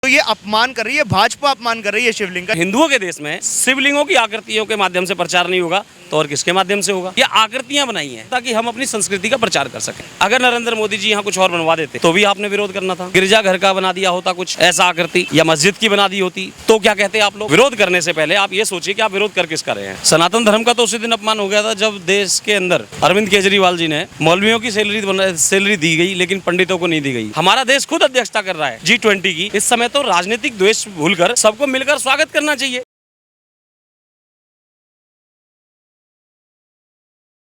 तो ये अपमान कर रही है, भाजपा अपमान कर रही है शिवलिंग का। हिंदुओं के देश में शिवलिंगों की आकृतियों के माध्यम से प्रचार नहीं होगा तो और किसके माध्यम से होगा। ये आकृतियां बनाई हैं ताकि हम अपनी संस्कृति का प्रचार कर सकें। अगर नरेंद्र मोदी जी यहाँ कुछ और बनवा देते तो भी आपने विरोध करना था। गिरजा घर का बना दिया होता कुछ ऐसा आकृति, या मस्जिद की बना दी होती तो क्या कहते आप लोग। विरोध करने से पहले आप ये सोचिए कि आप विरोध कर किसका रहे हैं। सनातन धर्म का तो उसी दिन अपमान हो गया था जब देश के अंदर अरविंद केजरीवाल जी ने मौलवियों की सैलरी दी गई लेकिन पंडितों को नहीं दी गई। हमारा देश खुद अध्यक्षता कर रहा है G20 की। इस समय तो राजनीतिक द्वेष भूलकर सबको मिलकर स्वागत करना चाहिए।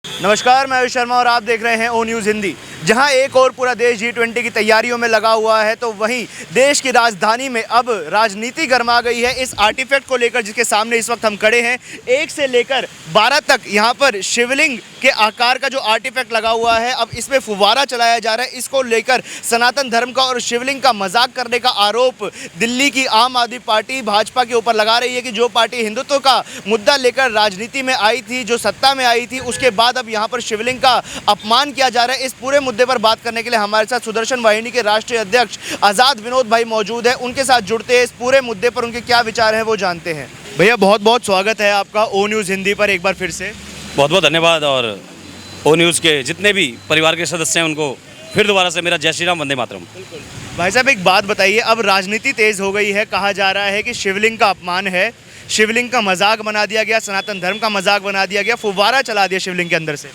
नमस्कार, मैं आयुष शर्मा और आप देख रहे हैं ओ न्यूज़ हिंदी। जहां एक और पूरा देश G20 की तैयारियों में लगा हुआ है तो वहीं देश की राजधानी में अब राजनीति गर्मा गई है इस आर्टिफैक्ट को लेकर जिसके सामने इस वक्त हम खड़े हैं। 1 से लेकर 12 तक यहां पर शिवलिंग के आकार का जो आर्टिफैक्ट लगा हुआ है, अब इसमें फुवारा चलाया जा रहा है। इसको लेकर सनातन धर्म का और शिवलिंग का मजाक करने का आरोप दिल्ली की आम आदमी पार्टी भाजपा के ऊपर लगा रही है कि जो पार्टी हिंदुत्व का मुद्दा लेकर राजनीति में आई थी, जो सत्ता में आई थी, उसके बाद अब यहाँ पर शिवलिंग का अपमान किया जा रहा है। इस पूरे मुद्दे पर बात करने के लिए हमारे साथ सुदर्शन वाहिनी के राष्ट्रीय अध्यक्ष आज़ाद विनोद भाई मौजूद है। उनके साथ जुड़ते हैं, इस पूरे मुद्दे पर उनके क्या विचार हैं वो जानते हैं। भैया बहुत बहुत स्वागत है आपका ओ न्यूज़ हिंदी पर एक बार फिर से। बहुत बहुत धन्यवाद। और ओ न्यूज़ के जितने भी परिवार के सदस्य हैं उनको फिर दोबारा से मेरा जय श्री राम, वंदे मातरम। भाई साहब एक बात बताइए, अब राजनीति तेज हो गई है, कहा जा रहा है कि शिवलिंग का अपमान है, शिवलिंग का मजाक बना दिया गया, सनातन धर्म का मजाक बना दिया गया, फुव्वारा चला दिया शिवलिंग के अंदर से।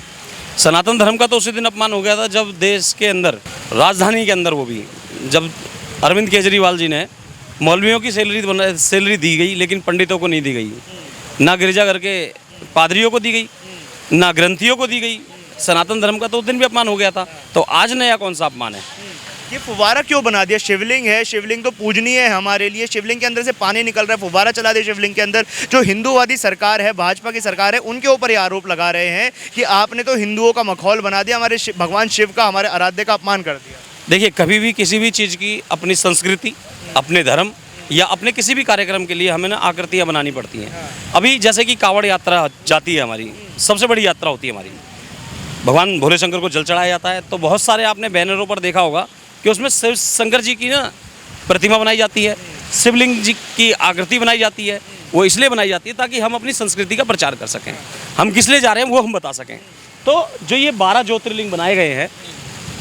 सनातन धर्म का तो उसी दिन अपमान हो गया था जब देश के अंदर, राजधानी के अंदर, वो भी जब अरविंद केजरीवाल जी ने मौलवियों की सैलरी दी गई लेकिन पंडितों को नहीं दी गई। ना गिरजाघर के पादरियों को दी गई, ना ग्रंथियों को दी गई। सनातन धर्म का तो उस दिन भी अपमान हो गया था, तो आज नया कौन सा अपमान है। ये फुव्वारा क्यों बना दिया? शिवलिंग है, शिवलिंग तो पूजनीय है हमारे लिए, शिवलिंग के अंदर से पानी निकल रहा है, फुव्वारा चला दिया शिवलिंग के अंदर। जो हिंदूवादी सरकार है, भाजपा की सरकार है, उनके ऊपर ये आरोप लगा रहे हैं कि आपने तो हिंदुओं का मखौल बना दिया, हमारे भगवान शिव का, हमारे आराध्य का अपमान कर दिया। देखिए, कभी भी किसी भी चीज़ की अपनी संस्कृति, अपने धर्म या अपने किसी भी कार्यक्रम के लिए हमें ना आकृतियाँ बनानी पड़ती हैं। अभी जैसे कि कांवड़ यात्रा जाती है, हमारी सबसे बड़ी यात्रा होती है हमारी, भगवान भोले शंकर को जल चढ़ाया जाता है, तो बहुत सारे आपने बैनरों पर देखा होगा कि उसमें शिव शंकर जी की ना प्रतिमा बनाई जाती है, शिवलिंग जी की आकृति बनाई जाती है। वो इसलिए बनाई जाती है ताकि हम अपनी संस्कृति का प्रचार कर सकें, हम किस लिए जा रहे हैं वो हम बता सकें। तो जो ये 12 ज्योतिर्लिंग बनाए गए हैं,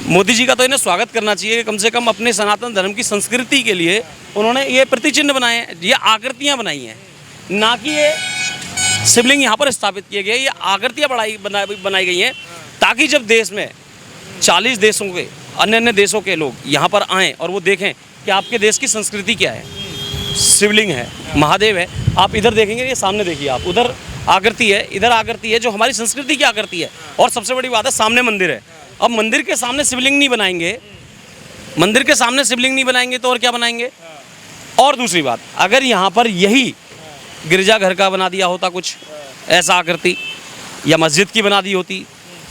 मोदी जी का तो इन्हें स्वागत करना चाहिए। कम से कम अपने सनातन धर्म की संस्कृति के लिए उन्होंने ये प्रतिचिन्ह बनाए हैं, ये आकृतियाँ बनाई हैं, ना कि ये शिवलिंग यहाँ पर स्थापित किए गए। ये आकृतियाँ बनाई गई हैं ताकि जब देश में 40 देशों के, अन्य देशों के लोग यहाँ पर आएँ और वो देखें कि आपके देश की संस्कृति क्या है। शिवलिंग है, महादेव है, आप इधर देखेंगे, ये सामने देखिए आप, उधर आकृति है, इधर आकृति है, जो हमारी संस्कृति की आकृति है। और सबसे बड़ी बात है, सामने मंदिर है। अब मंदिर के सामने शिवलिंग नहीं बनाएंगे, मंदिर के सामने शिवलिंग नहीं बनाएंगे तो और क्या बनाएंगे। और दूसरी बात, अगर यहाँ पर यही गिरजाघर का बना दिया होता कुछ ऐसा आकृति, या मस्जिद की बना दी होती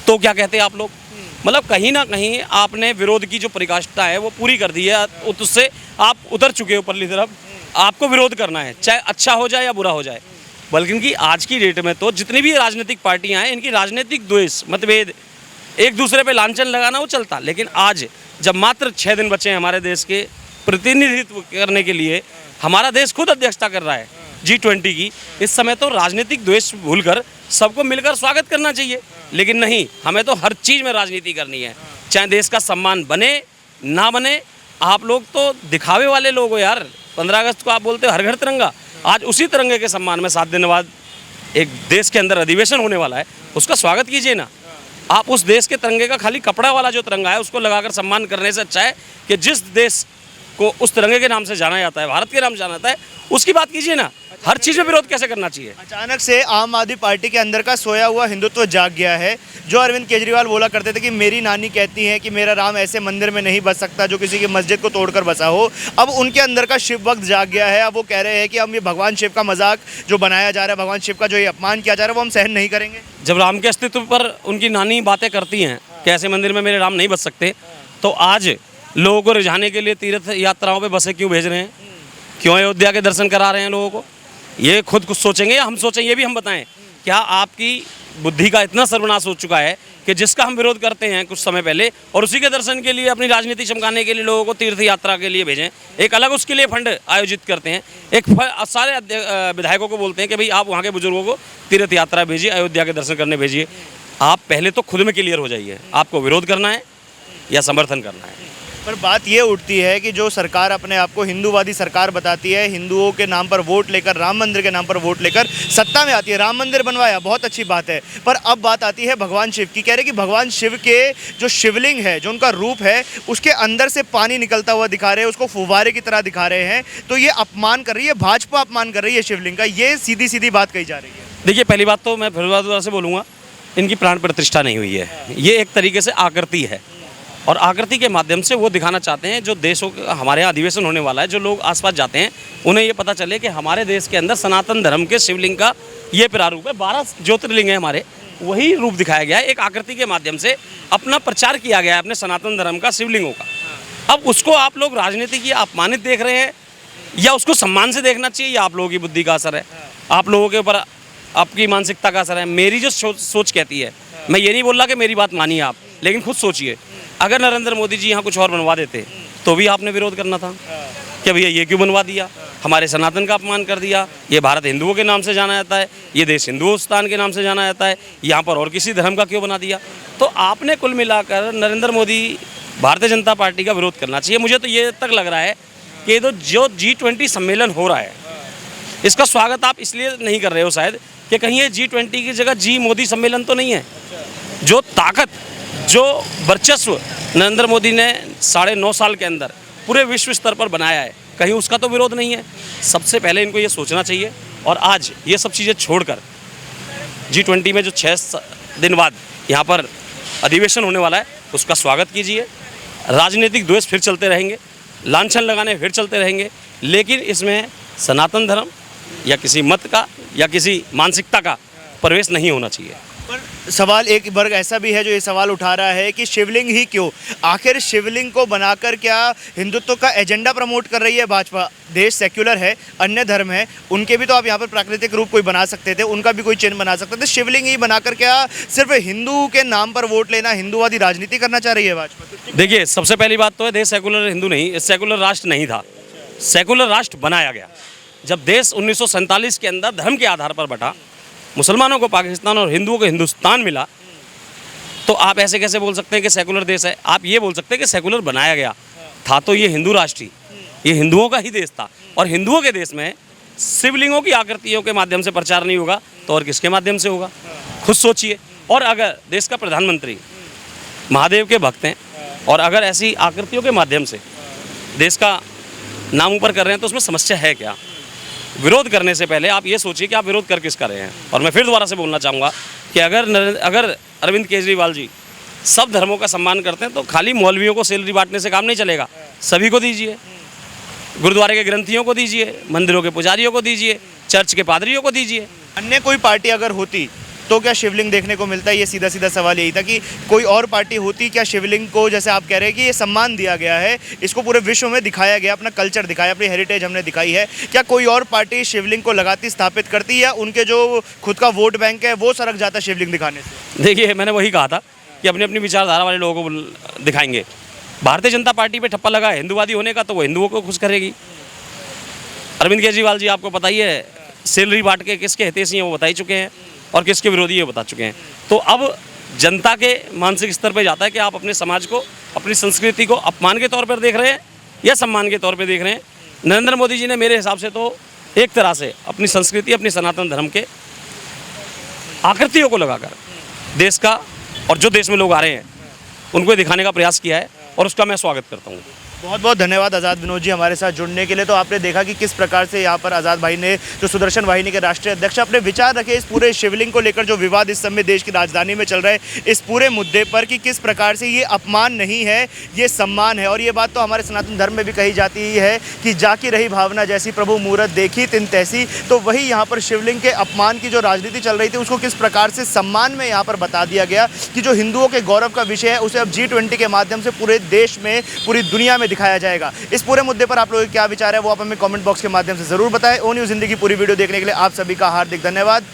तो क्या कहते आप लोग। मतलब कहीं ना कहीं आपने विरोध की जो परिकाष्ठा है वो पूरी कर दी है, उससे आप उतर चुके हो ऊपरली तरफ। आपको विरोध करना है, चाहे अच्छा हो जाए या बुरा हो जाए। बल्कि कि आज की डेट में तो जितनी भी राजनीतिक पार्टियां हैं, इनकी राजनीतिक द्वेष, मतभेद, एक दूसरे पे लांछन लगाना वो चलता। लेकिन आज जब मात्र 6 दिन बचे हैं हमारे देश के प्रतिनिधित्व करने के लिए, हमारा देश खुद अध्यक्षता कर रहा है G20 की, इस समय तो राजनीतिक द्वेष भूलकर सबको मिलकर स्वागत करना चाहिए। लेकिन नहीं, हमें तो हर चीज़ में राजनीति करनी है, चाहे देश का सम्मान बने ना बने। आप लोग तो दिखावे वाले लोग हो यार। 15 अगस्त को आप बोलते हो हर घर तिरंगा, आज उसी तिरंगे के सम्मान में 7 दिन बाद एक देश के अंदर अधिवेशन होने वाला है, उसका स्वागत कीजिए ना। आप उस देश के तिरंगे का खाली कपड़ा वाला जो तिरंगा है उसको लगाकर सम्मान करने से अच्छा है कि जिस देश को उस तिरंगे के नाम से जाना जाता है, भारत के नाम से जाना जाता है, उसकी बात कीजिए ना। हर चीज़ में विरोध कैसे करना चाहिए। अचानक से आम आदमी पार्टी के अंदर का सोया हुआ हिंदुत्व जाग गया है। जो अरविंद केजरीवाल बोला करते थे कि मेरी नानी कहती है कि मेरा राम ऐसे मंदिर में नहीं बस सकता जो किसी की मस्जिद को तोड़कर बसा हो, अब उनके अंदर का शिव भक्त जाग गया है। अब वो कह रहे हैं कि हम ये भगवान शिव का मजाक जो बनाया जा रहा है, भगवान शिव का जो ये अपमान किया जा रहा है, वो हम सहन नहीं करेंगे। जब राम के अस्तित्व पर उनकी नानी बातें करती हैं कि ऐसे मंदिर में मेरे राम नहीं बस सकते, तो आज लोगों को रिझाने के लिए तीर्थ यात्राओं पे बसें क्यों भेज रहे हैं, क्यों अयोध्या के दर्शन करा रहे हैं लोगों को। ये खुद कुछ सोचेंगे या हम सोचें, ये भी हम बताएं। क्या आपकी बुद्धि का इतना सर्वनाश हो चुका है कि जिसका हम विरोध करते हैं कुछ समय पहले और उसी के दर्शन के लिए अपनी राजनीति चमकाने के लिए लोगों को तीर्थ यात्रा के लिए भेजें, एक अलग उसके लिए फंड आयोजित करते हैं, सारे विधायकों को बोलते हैं कि भाई आप वहाँ के बुजुर्गों को तीर्थ यात्रा भेजिए, अयोध्या के दर्शन करने भेजिए। आप पहले तो खुद में क्लियर हो जाइए, आपको विरोध करना है या समर्थन करना है। पर बात ये उठती है कि जो सरकार अपने आप को हिंदूवादी सरकार बताती है, हिंदुओं के नाम पर वोट लेकर, राम मंदिर के नाम पर वोट लेकर सत्ता में आती है, राम मंदिर बनवाया, बहुत अच्छी बात है, पर अब बात आती है भगवान शिव की। कह रहे कि भगवान शिव के जो शिवलिंग है, जो उनका रूप है, उसके अंदर से पानी निकलता हुआ दिखा रहे हैं, उसको फुव्वारे की तरह दिखा रहे हैं, तो ये अपमान कर रही है, भाजपा अपमान कर रही है शिवलिंग का, ये सीधी सीधी बात कही जा रही है। देखिए, पहली बात तो मैं फिर दोबारा से बोलूँगा, इनकी प्राण प्रतिष्ठा नहीं हुई है, ये एक तरीके से आकृति है और आकृति के माध्यम से वो दिखाना चाहते हैं जो देशों का हमारे यहाँ अधिवेशन होने वाला है, जो लोग आसपास जाते हैं उन्हें ये पता चले कि हमारे देश के अंदर सनातन धर्म के शिवलिंग का ये प्रारूप है। 12 ज्योतिर्लिंग है हमारे, वही रूप दिखाया गया है, एक आकृति के माध्यम से अपना प्रचार किया गया है अपने सनातन धर्म का, शिवलिंगों का। अब उसको आप लोग राजनीति की अपमानित देख रहे हैं या उसको सम्मान से देखना चाहिए, या आप लोगों की बुद्धि का असर है, आप लोगों के ऊपर आपकी मानसिकता का असर है। मेरी जो सोच कहती है, मैं ये नहीं बोल रहा कि मेरी बात मानिए आप, लेकिन खुद सोचिए, अगर नरेंद्र मोदी जी यहाँ कुछ और बनवा देते तो भी आपने विरोध करना था कि भैया ये क्यों बनवा दिया, हमारे सनातन का अपमान कर दिया, ये भारत हिंदुओं के नाम से जाना जाता है, ये देश हिंदुस्तान के नाम से जाना जाता है, यहाँ पर और किसी धर्म का क्यों बना दिया। तो आपने कुल मिलाकर नरेंद्र मोदी, भारतीय जनता पार्टी का विरोध करना चाहिए। मुझे तो ये तक लग रहा है कि जो G20 सम्मेलन हो रहा है, इसका स्वागत आप इसलिए नहीं कर रहे हो शायद कि कहीं ये G20 की जगह जी मोदी सम्मेलन तो नहीं है। जो ताकत, जो वर्चस्व नरेंद्र मोदी ने 9.5 साल के अंदर पूरे विश्व स्तर पर बनाया है, कहीं उसका तो विरोध नहीं है। सबसे पहले इनको ये सोचना चाहिए और आज ये सब चीज़ें छोड़कर G20 में जो 6 दिन बाद यहाँ पर अधिवेशन होने वाला है, उसका स्वागत कीजिए। राजनीतिक द्वेष फिर चलते रहेंगे, लांछन लगाने फिर चलते रहेंगे, लेकिन इसमें सनातन धर्म या किसी मत का या किसी मानसिकता का प्रवेश नहीं होना चाहिए। पर सवाल एक वर्ग ऐसा भी है जो ये सवाल उठा रहा है कि शिवलिंग ही क्यों, आखिर शिवलिंग को बनाकर क्या हिंदुत्व का एजेंडा प्रमोट कर रही है भाजपा। देश सेक्युलर है, अन्य धर्म है, उनके भी तो आप यहाँ पर प्राकृतिक रूप कोई बना सकते थे, उनका भी कोई चिन्ह बना सकते थे, शिवलिंग ही बनाकर क्या सिर्फ हिंदू के नाम पर वोट लेना, हिंदूवादी राजनीति करना चाह रही है भाजपा। देखिए, सबसे पहली बात तो है, देश सेकुलर हिंदू नहीं, सेकुलर राष्ट्र नहीं था, सेकुलर राष्ट्र बनाया गया जब देश 1947 के अंदर धर्म के आधार पर बटा, मुसलमानों को पाकिस्तान और हिंदुओं को हिंदुस्तान मिला। तो आप ऐसे कैसे बोल सकते हैं कि सेकुलर देश है। आप ये बोल सकते हैं कि सेकुलर बनाया गया था, तो ये हिंदू राष्ट्र ही, ये हिंदुओं का ही देश था, और हिंदुओं के देश में शिवलिंगों की आकृतियों के माध्यम से प्रचार नहीं होगा तो और किसके माध्यम से होगा, खुद सोचिए। और अगर देश का प्रधानमंत्री महादेव के भक्त हैं और अगर ऐसी आकृतियों के माध्यम से देश का नाम ऊपर कर रहे हैं तो उसमें समस्या है क्या। विरोध करने से पहले आप ये सोचिए कि आप विरोध कर किसका रहे हैं। और मैं फिर दोबारा से बोलना चाहूँगा कि अगर अरविंद केजरीवाल जी सब धर्मों का सम्मान करते हैं तो खाली मौलवियों को सैलरी बांटने से काम नहीं चलेगा, सभी को दीजिए, गुरुद्वारे के ग्रंथियों को दीजिए, मंदिरों के पुजारियों को दीजिए, चर्च के पादरियों को दीजिए। अन्य कोई पार्टी अगर होती तो क्या शिवलिंग देखने को मिलता है, ये सीधा सीधा सवाल यही था कि कोई और पार्टी होती क्या शिवलिंग को, जैसे आप कह रहे हैं कि ये सम्मान दिया गया है, इसको पूरे विश्व में दिखाया गया, अपना कल्चर दिखाया, अपनी हेरिटेज हमने दिखाई है, क्या कोई और पार्टी शिवलिंग को लगाती, स्थापित करती, या उनके जो खुद का वोट बैंक है वो सरक जाता शिवलिंग दिखाने से। देखिए, मैंने वही कहा था कि अपनी अपनी विचारधारा वाले लोगों को दिखाएंगे। भारतीय जनता पार्टी पे ठप्पा लगा है हिंदूवादी होने का, तो वो हिंदुओं को खुश करेगी। अरविंद केजरीवाल जी आपको पता ही है सैलरी बांट के किसके हितैषी हैं वो बता ही चुके हैं और किसके विरोधी ये बता चुके हैं। तो अब जनता के मानसिक स्तर पर जाता है कि आप अपने समाज को, अपनी संस्कृति को अपमान के तौर पर देख रहे हैं या सम्मान के तौर पर देख रहे हैं। नरेंद्र मोदी जी ने मेरे हिसाब से तो एक तरह से अपनी संस्कृति, अपनी सनातन धर्म के आकृतियों को लगाकर देश का और जो देश में लोग आ रहे हैं उनको दिखाने का प्रयास किया है और उसका मैं स्वागत करता हूँ। बहुत बहुत धन्यवाद आज़ाद विनोद जी हमारे साथ जुड़ने के लिए। तो आपने देखा कि किस प्रकार से यहाँ पर आज़ाद भाई ने, जो सुदर्शन वाहिनी के राष्ट्रीय अध्यक्ष, अपने विचार रखे इस पूरे शिवलिंग को लेकर, जो विवाद इस समय देश की राजधानी में चल रहा है, इस पूरे मुद्दे पर, कि किस प्रकार से ये अपमान नहीं है, ये सम्मान है। और ये बात तो हमारे सनातन धर्म में भी कही जाती ही है कि जाकी रही भावना जैसी, प्रभु मूरत देखी तिन तैसी। तो वही यहाँ पर शिवलिंग के अपमान की जो राजनीति चल रही थी उसको किस प्रकार से सम्मान में यहाँ पर बता दिया गया कि जो हिंदुओं के गौरव का विषय है उसे अब G20 के माध्यम से पूरे देश में, पूरी दुनिया में दिखाया जाएगा। इस पूरे मुद्दे पर आप लोगों के क्या विचार है वो आप हमें कमेंट बॉक्स के माध्यम से जरूर बताएं। ओ न्यूज़ हिंदी की पूरी वीडियो देखने के लिए आप सभी का हार्दिक धन्यवाद।